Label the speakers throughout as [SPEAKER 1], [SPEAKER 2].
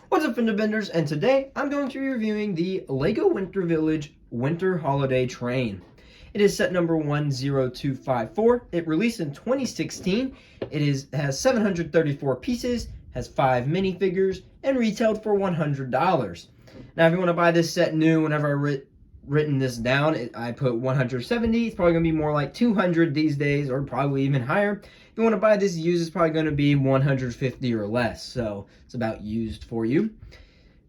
[SPEAKER 1] What's up, Fender Benders? And today I'm going to be reviewing the LEGO Winter Village Winter Holiday Train. It is set number 10254. It released in 2016. Has 734 pieces, has 5 minifigures, and retailed for $100. Now, if you want to buy this set new, whenever I written this down, I put 170. It's probably going to be more like 200 these days, or probably even higher. If you want to buy this used, it's probably going to be 150 or less. So it's about used for you.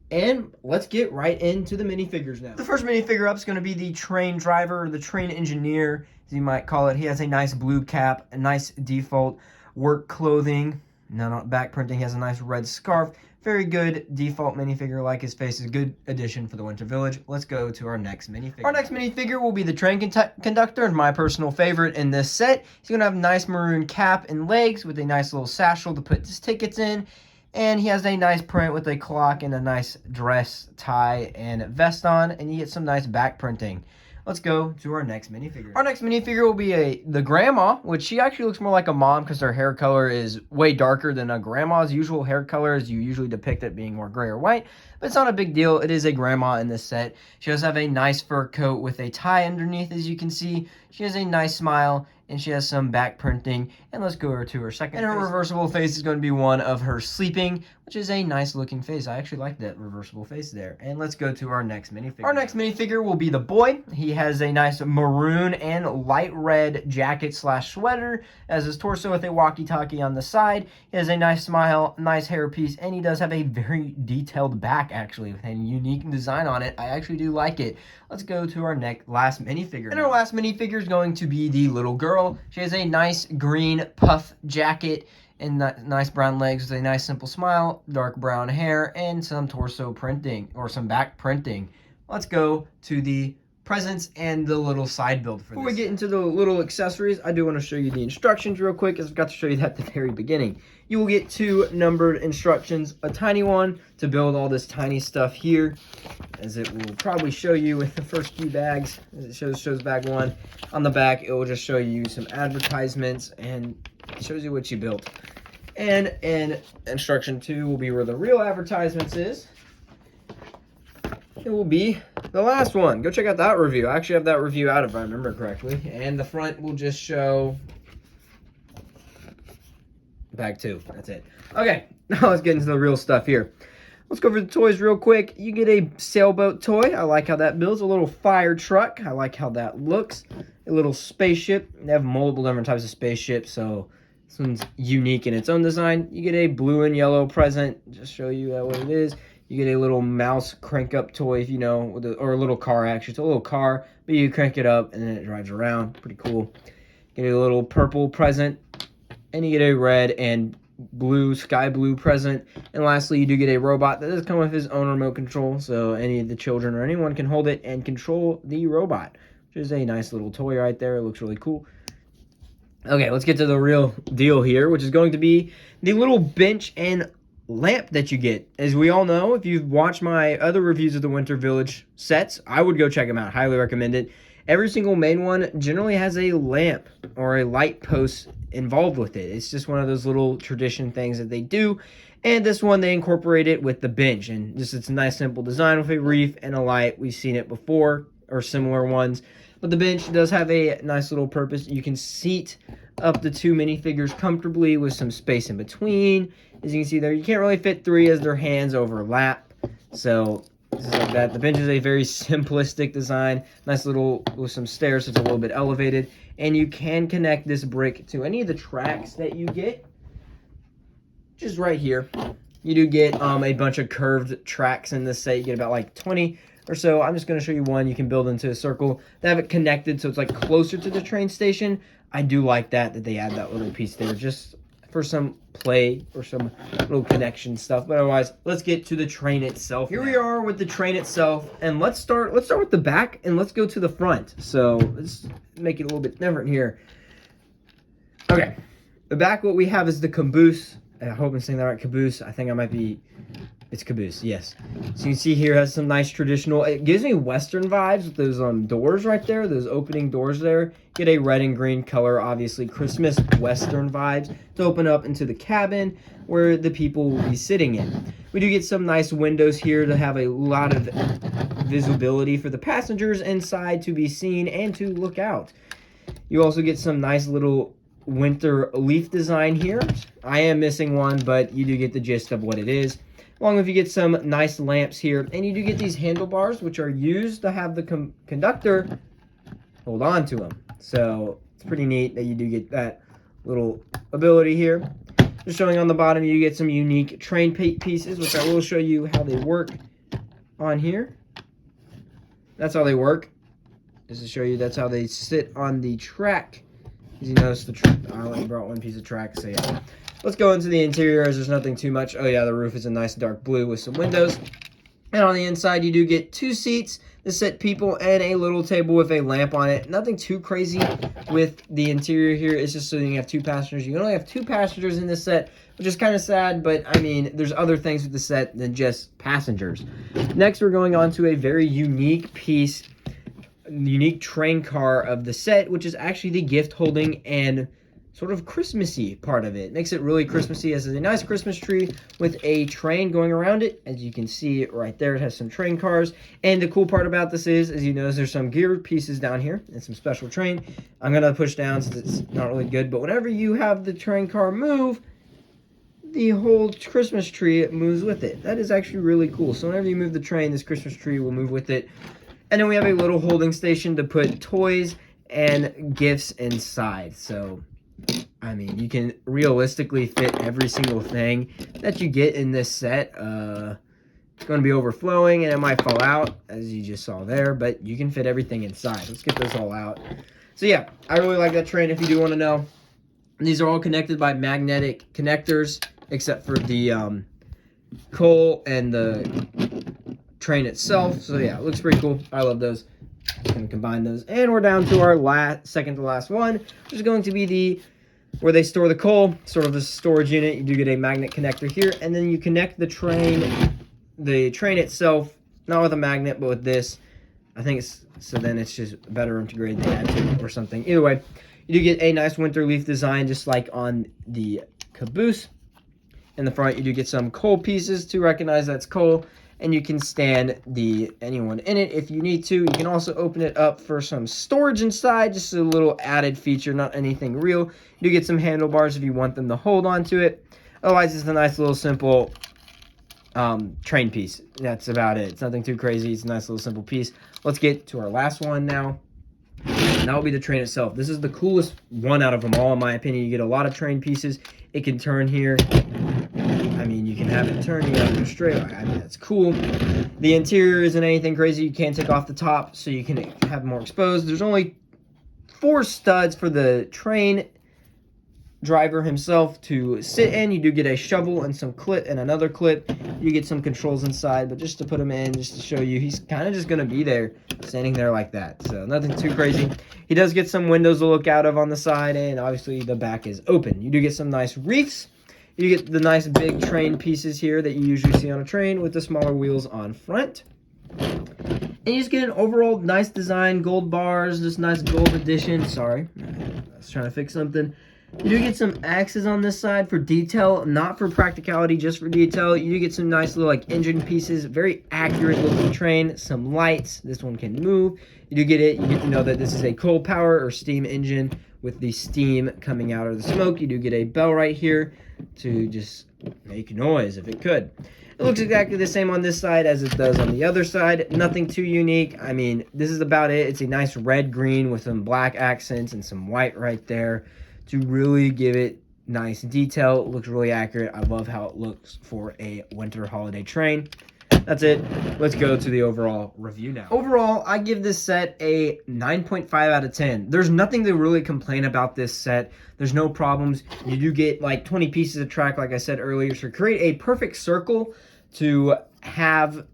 [SPEAKER 1] And let's get right into the minifigures now. The first minifigure up is going to be the train driver, or the train engineer, as you might call it. He has a nice blue cap, a nice default work clothing. Not back printing. He has a nice red scarf. Very good default minifigure. Like his face is a good addition for the Winter Village. Let's go to our next minifigure. Our next minifigure will be the train conductor, and my personal favorite in this set. He's going to have a nice maroon cap and legs with a nice little satchel to put his tickets in. And he has a nice print with a clock and a nice dress, tie, and vest on. And you get some nice back printing. Let's go to our next minifigure. Our next minifigure will be the grandma, which she actually looks more like a mom because her hair color is way darker than a grandma's usual hair color, as you usually depict it being more gray or white. But it's not a big deal. It is a grandma in this set. She does have a nice fur coat with a tie underneath, as you can see. She has a nice smile, and she has some back printing. And let's go over to her second face. And her reversible face is going to be one of her sleeping, which is a nice looking face. I actually like that reversible face there. And let's go to our next minifigure. Our next minifigure will be the boy. He has a nice maroon and light red jacket / sweater as his torso with a walkie-talkie on the side. He has a nice smile, nice hairpiece, and he does have a very detailed back, actually, with a unique design on it. I actually do like it. Let's go to our last minifigure. And our last minifigure is going to be the little girl. She has a nice green puff jacket and nice brown legs with a nice simple smile, dark brown hair, and some torso printing, or some back printing. Let's go to the presents and the little side build for this. Before we get into the little accessories, I do want to show you the instructions real quick, as I forgot to show you that at the very beginning. You will get 2 numbered instructions, a tiny one to build all this tiny stuff here, as it will probably show you with the first few bags. As it shows bag 1. On the back, it will just show you some advertisements and it shows you what you built. And in instruction 2 will be where the real advertisements is. It will be the last one. Go check out that review. I actually have that review out if I remember correctly. And the front will just show bag 2. That's it. Okay, now let's get into the real stuff here. Let's go over the toys real quick. You get a sailboat toy. I like how that builds. A little fire truck. I like how that looks. A little spaceship. They have multiple different types of spaceships, so this one's unique in its own design. You get a blue and yellow present. Just show you what it is. You get a little mouse crank-up toy, if you know, or a little car, actually. It's a little car, but you crank it up, and then it drives around. Pretty cool. Get a little purple present, and you get a red and blue, sky blue present. And lastly, you do get a robot that does come with his own remote control, so any of the children or anyone can hold it and control the robot, which is a nice little toy right there. It looks really cool. Okay, let's get to the real deal here, which is going to be the little bench and lamp that you get. As we all know, if you've watched my other reviews of the Winter Village sets, I would go check them out. Highly recommend it. Every single main one generally has a lamp or a light post involved with it. It's just one of those little tradition things that they do. And this one, they incorporate it with the bench. And just it's a nice, simple design with a reef and a light. We've seen it before, or similar ones. But the bench does have a nice little purpose. You can seat up the 2 minifigures comfortably with some space in between. As you can see there, you can't really fit 3 as their hands overlap. So this is like that. The bench is a very simplistic design. Nice little, with some stairs, so it's a little bit elevated. And you can connect this brick to any of the tracks that you get. Just right here. You do get a bunch of curved tracks in this set. You get about like 20 or so. I'm just going to show you one you can build into a circle. They have it connected so it's like closer to the train station. I do like that they add that little piece there just for some play or some little connection stuff. But otherwise, let's get to the train itself. Here we are with the train itself, and let's start with the back and let's go to the front. So let's make it a little bit different here. Okay, the back, what we have is the caboose. I hope I'm saying that right, caboose. I think I might be It's Caboose, yes. So you can see here has some nice traditional. It gives me Western vibes with those doors right there, those opening doors there. Get a red and green color, obviously Christmas Western vibes to open up into the cabin where the people will be sitting in. We do get some nice windows here to have a lot of visibility for the passengers inside to be seen and to look out. You also get some nice little winter leaf design here. I am missing one, but you do get the gist of what it is. Along with you get some nice lamps here, and you do get these handlebars, which are used to have the conductor hold on to them. So it's pretty neat that you do get that little ability here. Just showing on the bottom, you get some unique train pieces, which I will show you how they work on here. That's how they work. Just to show you, that's how they sit on the track. As you notice, I only brought one piece of track, so yeah. Let's go into the interior as there's nothing too much. Oh yeah, the roof is a nice dark blue with some windows. And on the inside, you do get 2 seats to sit people and a little table with a lamp on it. Nothing too crazy with the interior here. It's just so you can have 2 passengers. You can only have 2 passengers in this set, which is kind of sad, but I mean, there's other things with the set than just passengers. Next, we're going on to a very unique piece, unique train car of the set, which is actually the gift holding and sort of Christmassy part of it. Makes it really Christmassy, as a nice Christmas tree with a train going around it. As you can see right there, it has some train cars. And the cool part about this is, as you notice, there's some gear pieces down here and some special train. I'm gonna push down since it's not really good, but whenever you have the train car move, the whole Christmas tree moves with it. That is actually really cool. So whenever you move the train, this Christmas tree will move with it. And then we have a little holding station to put toys and gifts inside. So I mean, you can realistically fit every single thing that you get in this set. It's going to be overflowing and it might fall out, as you just saw there, but you can fit everything inside. Let's get this all out. So yeah, I really like that train if you do want to know. These are all connected by magnetic connectors, except for the coal and the train itself. So yeah, it looks pretty cool. I love those. Going to combine those. And we're down to our second to last one, which is going to be where they store the coal, sort of a storage unit. You do get a magnet connector here, and then you connect the train itself, not with a magnet, but with this. I think it's, so then it's just better integrated than add to or something. Either way, you do get a nice winter leaf design, just like on the Caboose. In the front, you do get some coal pieces to recognize that's coal, and you can stand anyone in it if you need to. You can also open it up for some storage inside, just a little added feature, not anything real. You do get some handlebars if you want them to hold on to it. Otherwise, it's a nice little simple train piece. That's about it. It's nothing too crazy. It's a nice little simple piece. Let's get to our last one now. And that will be the train itself. This is the coolest one out of them all, in my opinion. You get a lot of train pieces. It can turn here. I mean, you can have it turn, you can have it go straight. I mean, that's cool. The interior isn't anything crazy. You can't take off the top, so you can have more exposed. There's only 4 studs for the train driver himself to sit in. You do get a shovel and some clip and another clip. You get some controls inside, but just to put him in, just to show you, he's kind of just going to be there, standing there like that. So nothing too crazy. He does get some windows to look out of on the side, and obviously the back is open. You do get some nice reefs. You get the nice big train pieces here that you usually see on a train with the smaller wheels on front. And you just get an overall nice design, gold bars, this nice gold edition. Sorry, I was trying to fix something. You do get some axes on this side for detail, not for practicality, just for detail. You do get some nice little like engine pieces, very accurate looking train, some lights. This one can move. You do get it. You get to know that this is a coal power or steam engine with the steam coming out of the smoke. You do get a bell right here to just make noise if it could. It looks exactly the same on this side as it does on the other side. Nothing too unique. I mean, this is about it. It's a nice red-green with some black accents and some white right there to really give it nice detail. It looks really accurate. I love how it looks for a winter holiday train. That's it. Let's go to the overall review now. Overall, I give this set a 9.5 out of 10. There's nothing to really complain about this set. There's no problems. You do get like 20 pieces of track, like I said earlier, to create a perfect circle to have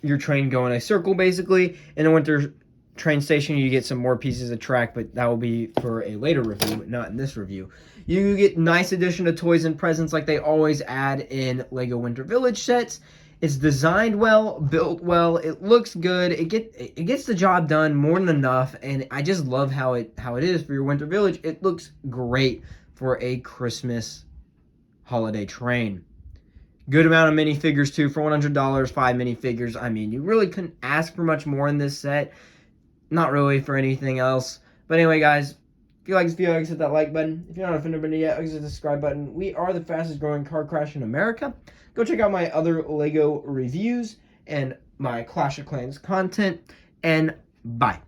[SPEAKER 1] your train go in a circle, basically. In a winter train station, you get some more pieces of track, but that will be for a later review, not in this review. You get nice addition of toys and presents like they always add in LEGO Winter Village sets. It's designed well, built well, it looks good, it gets the job done more than enough, and I just love how it is for your winter village. It looks great for a Christmas holiday train. Good amount of minifigures too. For $100, 5 minifigures. I mean, you really couldn't ask for much more in this set. Not really for anything else. But anyway, guys, if you like this video, hit that like button. If you're not a fan of it yet, hit the subscribe button. We are the fastest growing car crash in America. Go check out my other LEGO reviews and my Clash of Clans content. And bye.